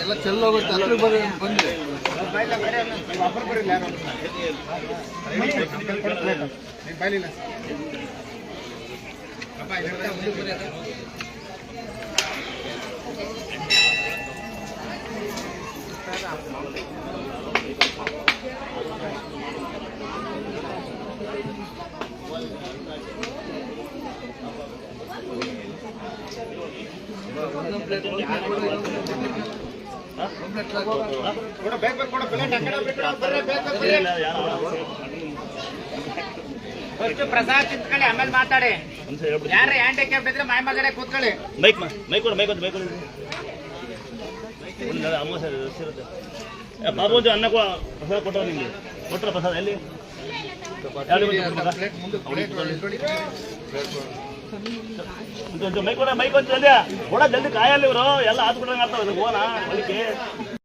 ಎಲ್ಲ ಚೆಲ್ಲೋಗುತ್ತೆ ಹತ್ರ ಬಂದು ಫಸ್ಟ್ ಪ್ರಸಾದ್ ತಿಂತ್ಕೊಳ್ಳಿ ಆಮೇಲೆ ಮಾತಾಡಿ. ಯಾರ ಹ್ಯಾಂಡಿಕ್ಯಾಪ್ ಇದ್ರೆ ಮೈ ಮಗಡೆ ಕೂತ್ಕೊಳ್ಳಿ. ಬಾಬು ಅನ್ನ ಪ್ರಸಾದ ಕೊಟ್ಟರು ನಿಮಗೆ ಕೊಟ್ಟರ ಪ್ರಸಾದ ಎಲ್ಲಿ ಮೈಕ್ ಜಲ್ದಿ ಕೊಡ ಜಲ್ದಿ ಕಾಯಲ್ಲಿ ಇವರು ಎಲ್ಲ ಹಾತ್ ಬಿಟ್ರಂಗ ಆಗ್ತಾವ ಹೋಗೋಣ ಹೊಲಿಕೆ.